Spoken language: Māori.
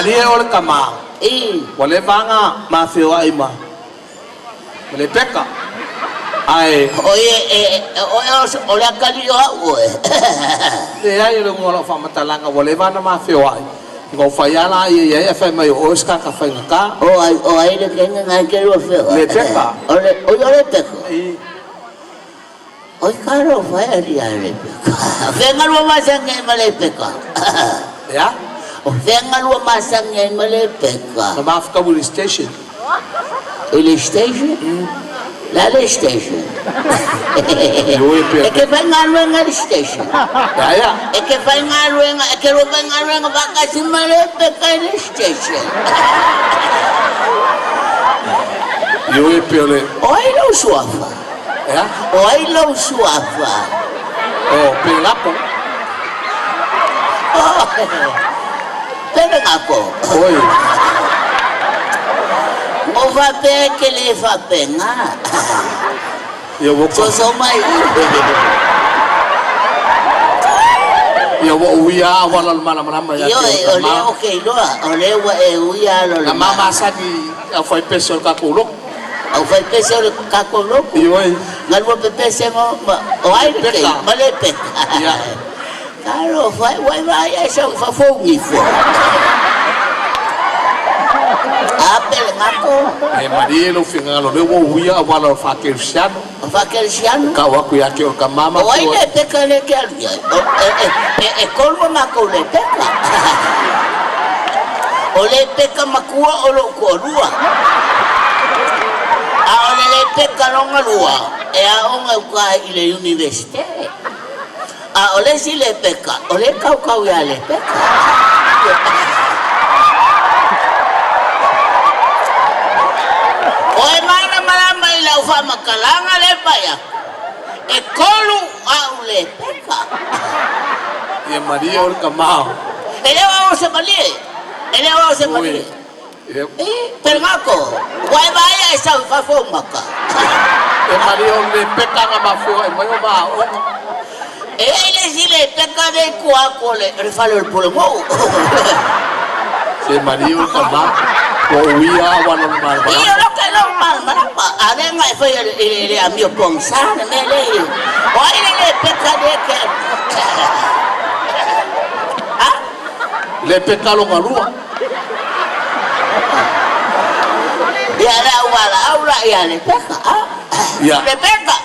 Maria o le kama. O le vanga mafio ai ma. Le peka. Ai. O le akali o au e. Le ai le ngola fa matalanga o le vana mafio ai. Ngo fai ala ia fai mai o ska ka fai ka. O ai le kenga ngai ke lo feo. Le peka. O le peka. O karo fai ari le peka. Venga lo masanga ma le peka. Ya? O venga lo masanga ma le peka. Na Mafika Police Station. Police Station? La le station. E che fai ngalo le station. Ya. E che fai ngalo e che lo fai ngalo baka si ma le peka le station. Yo e piole. Oi lo suafa. Ya? Oi lo suafa. Oh, pelapo. Pera ngako. Oi. O va pe che le fa pena. Yo wo So mai. Yo wo uia wala mana ya. Yo ole okay lo. Ole wa uia lo. La mama sa di foi pessoa ka kulo. O fai pese o kakolo. Yo ai. Ngal mo pese mo o ai ke male pe. Ya. Claro, vai essa fa fogo fo. Apel ngako. E Maria lo finga lo le wo uia wala fa Cristiano. Fa Cristiano. Ka wa ku ya ke o ka mama. O ai le peka le ke alia. E kolmo ngako le peka. O le peka makua o lo ko lua. A ole le peka longa lua. E a onga uka i le universite. A ole si le peka. Ole kau ya le peka. Oe mana marama i lau wha makalanga le paya. E kolu au le peka. E Maria o ka mao. E leo au se malie. E leo au se malie. Pero ngako, wai vai ai sa fa fo maka. E Maria o le peka nga mafio ai mai o ma o. E ele si le peka de kuako le refalo el pulmón. Se Maria o ka mao. O uia wala mana. Iyo lo que no mal marapa. Además fue el amigo Gonzalo, me leí. Oye le peka de que. ¿Ah? Le peka lo ngalua. Y ahora wala aula y le peka. ¿Ah? Ya. Le peka.